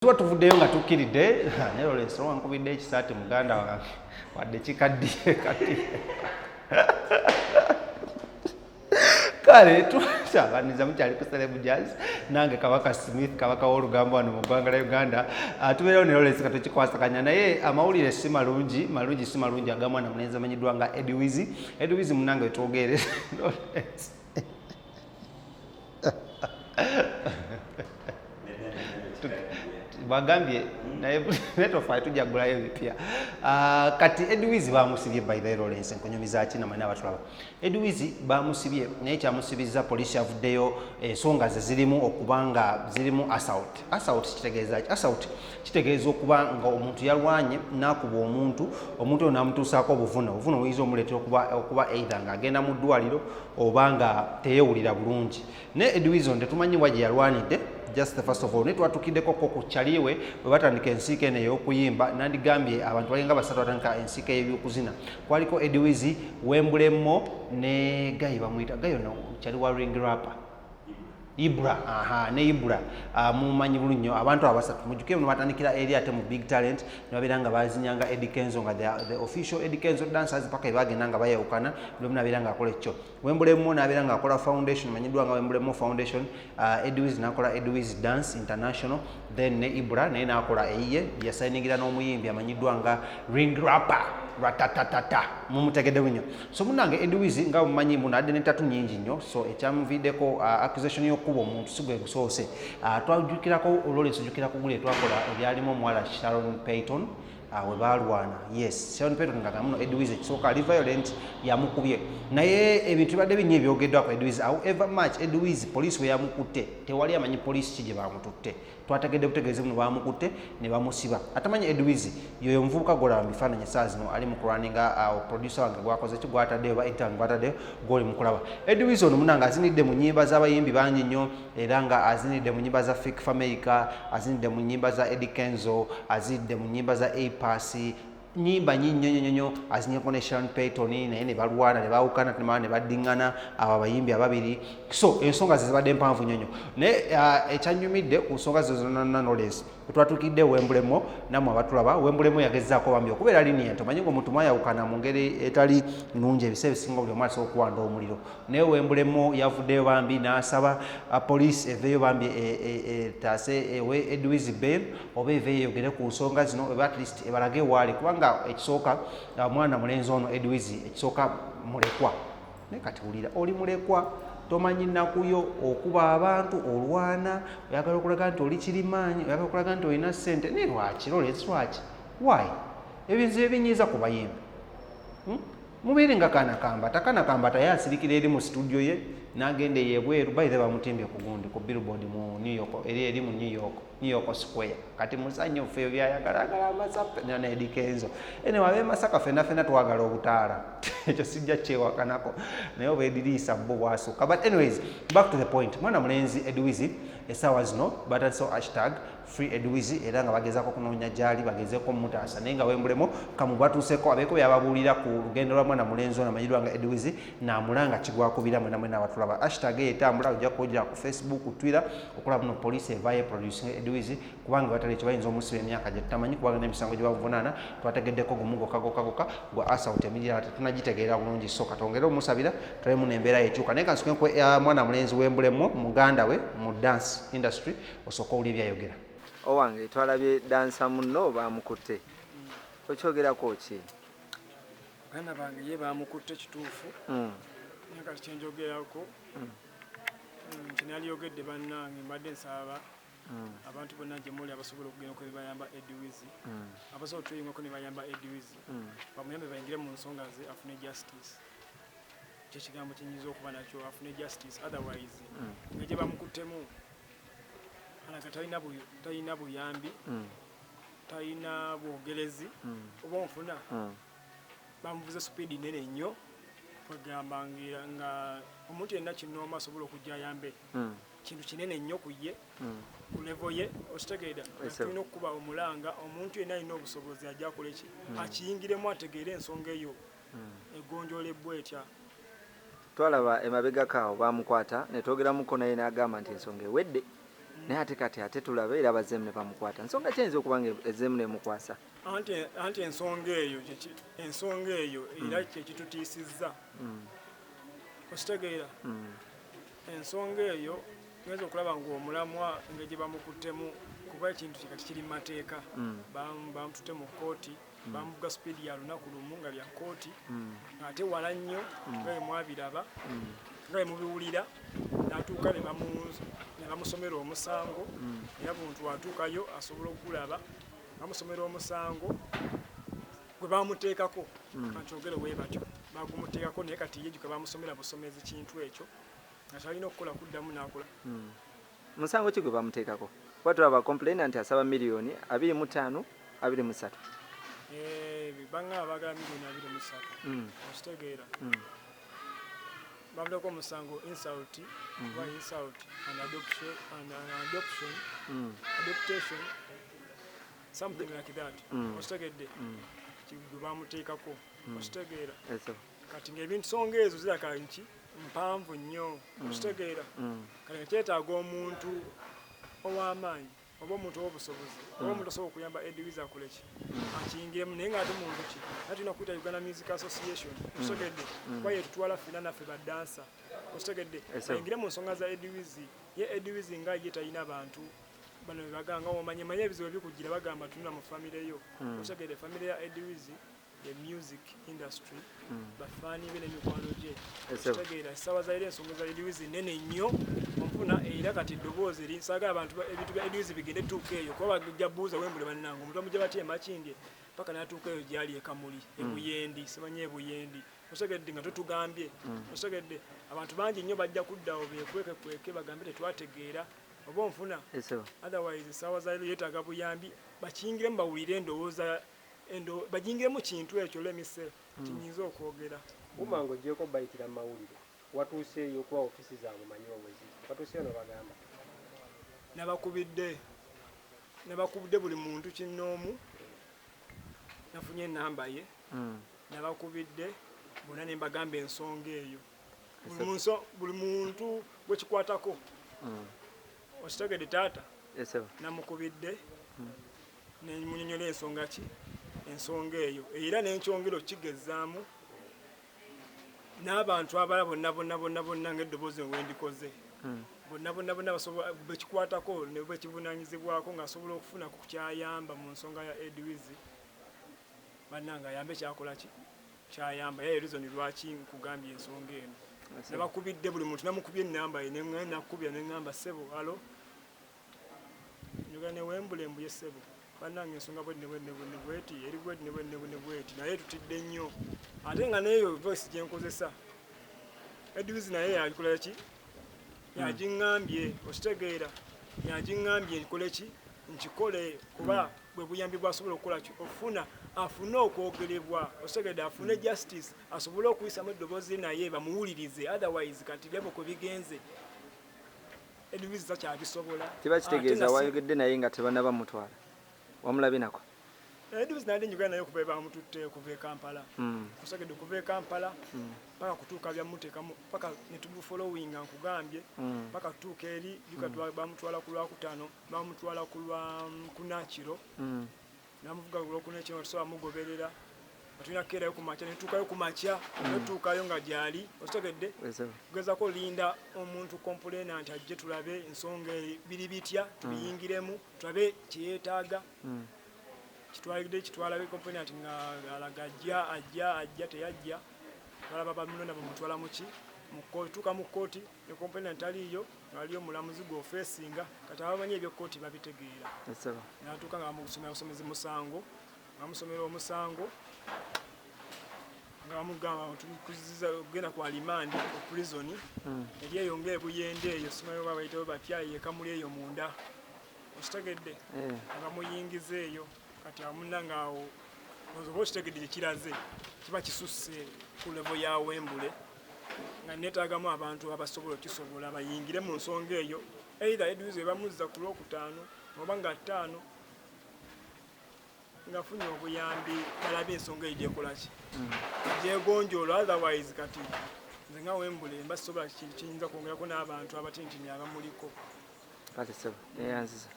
Tuba tuvuddeyo nga tukkiridde naye olwensiro wankubidde ekisaati muganda wange wadde kikaddiye kati kale tusaabaniza mukyali ku Celeb Jazz nange Kabaka Smith kabaka w'olugambo wano mu ggwanga lya Uganda tubeerewo ne Lawrence nga tukikwasaganya naye amawulire si malungi si malungi agamwana mulenzi amanyiddwa nga Edwizi munange wetwogerere Lawrence bagambye naye netofaye tujagulayo ebipya kati Edwizi bamusibye by the Lawrence nkunyumiza ki namanya abatulaba Edwizi bamusibye naye kyamusibiza poliisi yavuddeyo ensonga ze zirimu okubanga zirimu assault kitegeeza ki assault kitegeeza okuba nga omuntu yalwanye nakuba omuntu oyo namutuusaako obuvune buyinza omuleetera okuba either ng'agenda mu ddwaliro oba nga teyewulira bulungi naye Edwizi ono tetumanyiwa gye yalwanidde just the first of all netwatukiddeko ku kyaliwe bwe batandika ensiike eno ey'okuyimba nandigambye abantu balinga basatu batandika ensiike y'ebyokuzina kwaliko Edwizi Wembulemo ne Gayi bamuyita Gayi ono kyali wa ring rapper Ibra ne Ibra mumanyi bulungi nnyo abantu abasatu mujjuke muno batandikira eri ate mu Big Talent ne babeera nga bazinyanga Eddie Kenzo nga the official Eddie Kenzo dancers paka ebagenda nga bayawukana buli omu nabeera nga akola ekyo Wembulemo nabeera nga akola foundation manyiddwa nga Wembulemo Foundation Edwizi nakola Edwizi Dance International then ne Ibra naye nakola eyiye yasayiningira n'omuyimbi amanyiddwa nga ring rapper ratatatata mumutegedde nnyo so munange Edwizi nga mumanyi munadde n'entatu nnyingi nnyo so ekyamuviiddeko accusation y'okuba omuntu si gwe gusoose twajjukirako Lawrence ojjukirako gule twakola ebyalimu omuwala Sharon Payton we balwana yes Sharon Payton nga muno Edwizi ekisooka ali violent yamukubye naye ebintu bibadde bingi ebyogeddwako Edwizi however much Edwizi poliisi we yamukutte tewali amanyi poliisi ki gye bamututte twategedde butegeeze muno bamukutte ne bamusiba atamanyi Edwizi yoyo omuvubuka golaba mu bifaananyi saa zino ali mu kulwaninga producer wange gwakoze ki gwataddeyo ba editor gwataddeyo gwoli mu kulaba Edwizi ono munanga azinidde mu nnyimba z'abayimbi bangi nnyo era nga azinidde mu nnyimba za Fake Fameka azinidde mu nnyimba za Eddie Kenzo azinidde mu nnyimba za Pasi nyimba nnyo azinyeko ne Sharon Payton naye ne balwana ne bawukana ne baddiŋŋana abo abayimbi ababiri so ensonga ze zibadde mpanvu nnyo naye ekyanyumidde ku nsonga ze zonna Lawrence twatuukidde Wembulemo nammwe abatulaba Wembulemo yagezaako bambi okubeera lenient omanyi ng'omuntu mwayawukana mu ngeri etali nnungi ebiseera ebisinga buli omu asobola okuwanda omuliro naye Wembulemo yavuddeyo bambi n'asaba poliisi eveeyo bambi etaase ewe Edwizi bail oba eveeyo eyogere ku nsonga zino oba at least ebalage waali kubanga ekisooka mwana mulenzi ono Edwizi ekisooka mulekwa naye kati wulira oli mulekwa tomanyi nnakuyo okuba abantu olwana oyagala okulaga nti oli kirimaanyi oyagala okulaga nti olina ssente naye lwaki Lawrence lwaki why ebintu ebinyiiza ku bayimbi mubeere nga Kanakambata Kanakambata yasirikira eri mu studio ye n'agenda eyebweru bayire bamutimbye ku gundi ku billboard mu New York eri mu New York Square kati musanye ofeyo byayagalagala amasape na Eddie Kenzo ene wabe Masaka fena twagala obutaala ekyo sijja kyewakanako naye oba ediriisa bo bwasukka but anyways back to the point mwana mulenzi Edwizi esaawa zino batandise #free Edwizi era nga bagezaako kunoonya gyali bagezeeko mutaasa naye nga Wembulemo kamu batuuseko abeeko byababuulira ku lugendo lwa mwana mulenzi ono amanyiddwa nga Edwizi n'amulanga kigwakubira mwena abatulaba hashtag etambula ojja kuwulira ku Facebook Twitter okulaba no poliisi evaayo producing Edwizi kubanga batali kibayinza omusiba emyaka gye tutamanyi kubanga n'emisango gye bavunaana twategeddeko gumugokagokagoka gwa assault emirala tetunagitegeera bulungi so katongere omusabira tulemu n'embeera yekyuka naye kansuke mwana mulenzi Wembulemo muganda we mu dance industry osooka owulira ebyayogera owange twalabye dansa munno bamukutte okyogerako ki bana bange ye bamukutte kituufu nakati kyenjogerako kinalyogedde bannange mbadde nsaba abantu bonna gye muli abasobola okugenda ko bayamba Edwizi abasobola tuyingako ne bayamba Edwizi bamuyambe bayingire mu nsonga ze afune justice kyekigambo kyenyiza okuba nakyo afune justice otherwise nga gye bamukuttemu alaga talina buyambi talina bwogerezi oba onfuna bamuvuze speedi nene nnyo kwegamba nga omuntu yenna kinnooma asobola okujja ayambe kintu kinene nnyo ku ye ku levo ye okitegeera tulina okukuba omulanga omuntu yenna alina obusobozi ajja akola eki akiyingiremu ategeere ensonga eyo egonjolebbwa etya twalaba emabegako awo bamukwata ne twogeramuko naye n'agamba nti ensonga ewedde naye ate tulabe era abazeemu ne bamukwata nsonga kiyinza okuba nga ezeemu nemukwasa anti ensonga eyo era kyekitutiisizza okitegeera ensonga eyo tuyinza okulaba ng'omulamwa engeri gye bamukuttemu kuba ekintu kikati kiri mu mateeka bamututte mu kkooti bamuvuga sipiidi ya lunaku lumu nga lya kkooti ate wala nnyo nga bwe mwabiraba nga bwe mubiwulira n'atuuka ne bamusomera omusango era muntu watuukayo asobola okugulaba bamusomera omusango gwe bamuteekako kakyogere bwe batyo bagumuteekako naye kati ye gye bamusomera busomezi kintu ekyo nga kyalina okukola kuddamu n'akola musango ki gwe bamuteekako kuba tulaba complainant asaba miliyoni 25 23 banga abagala miliyoni 23 okitegeera bamuteekako omusango insult and adoptation something like that okitegedde gwe bamuteekako okitegeera kati ng'ebintusonga ezo ziraka nki mpanvu nnyo okitegeera kati nga kyetaaga omuntu ow'amaanyi oba omuntu ow'obusobozi oba omuntu osobola okuyamba Edwiz akoleki akiyingiremu naye ng'ate muntu ki naye tulina okuyita Uganda Music Association okitegedde kuba yetutwala ffenna naffe baddansa okitegedde ayingire mu nsonga za Edwiz ye Edwiz nga ye talina bantu bano baganga omanyemanye ebizibu ebikugira bagamba tunula mu famire yo okitegedde famire ya Edwiz the music industry bafaani be n'emikwano gye okitegeera essaawa zaire ensonga za Edwiz nene nnyo ompuna era kati eddoboozi linsaaga abantu ebintu bya Edwiz bigende tuuka eyo kuba bajja buuza wembule bannange omuntu amugya batya emakindye paka n'atuuka eyo gyali ekamuli ebuyendi simanye ebuyendi okitegedde nga totugambye okitegedde abantu bangi nnyo bajja kuddawo beekwekekweke bagambe tetwategeera oba onfuna otherwise essaawa zaire yeetaaga buyambi bakiyingiremu bawulire endowooza bajingiremu kintu ekyo lemise kinyinza okwogera bumango gyeko bayitira mawulire watuuseeyo kuba ofisi zaabwe manyiwa wezi watuuseeyo nobagamba nabakubidde buli muntu kinnoomu nafunye enamba ye nabakubidde bonna ne mbagamba ensonga eyo buli muntu gwekikwatako okitegedde taata namukubidde nemunyonyola ensonga ki ensonga eyo era n'enkyongero kigezaamu n'abantu abala bonna ng'eddoboozi wendikoze bonna bekikwatako ne bekivunaanyizibwako ng'asobola okufuna ku kyayamba mu nsonga ya Edwiz bannange ayambe kyakola ki kyayamba yayo reason lwaki nkugambye ensonga eno nabakubidde buli muntu namukubye ennamba ye nakubya neŋŋamba ssebo alo njogera ne wembulembu ye ssebo bannange ensonga bweti eri bweti naye tutidde nnyo ate nga neyo voice gyenkozesa Edwiz naye yakola ki yagiŋŋambye okitegeera yagiŋŋambye nkole ki nkikole kuba bwe buyambi bwasobola okukola ki afune okwogerebwa okitegedde afune justice asobole okuyisamu eddoboozi naye bamuwulirize otherwise kati lebo kwe bigenze Edwiz takyabisobola tibakitegeeza wayogedde naye nga tebanaba mutwala wamulabye nako Edwiz nali njogera naye okuva bamututte kuva e Kampala okitegedde kuva e Kampala paka kutuuka byamuteekamu paka netubufollowing nkugambye paka tutuuka eri bamutwala ku Lwakutaano bamutwala ku Nakiro namuvuga Lwokunekiro tusobola mugoberera tulina kukeerayo ku makya netuukayo ku makya netuukayo nga gyali okitegedde kugezako linda omuntu complainant ajje tulabe ensonga biri bitya tubiyingiremu tulabe kyeyeetaaga kitwala complainant nga alaga ajja teyajja balaba bamulonda bamutwala muki tuuka mu kkooti ne complainant aliyo ng'aliyo omulamuzi gw'ofeesinga kati abamanyi ebyokooti babitegeera n'atuuka nga bamusomera busomezi musango bamusomera omusango nga bamugamba kugenda kwa limandi oprisoni eri eyo ng'ebuyende eyo simayo babayitawo batya yekamuli eyo munda okitegedde nga bamuyingiza eyo kati amunanga awo oba okitegedde kyekiraze kiba kisusse ku levo ya Wembule nga neetaagamu abantu abasobola okisobola bayingire mu nsonga eyo either Edwiz bamuzza ku Lwokutaano oba nga 5 ngafunye obuyambi balabe ensonga eyo gyekola ki gyegonjoola otherwise kati nze nga Wembule mbasobola kiyinza kwongerako n'abantu abatintini abamuliko kale ssebo neyanziza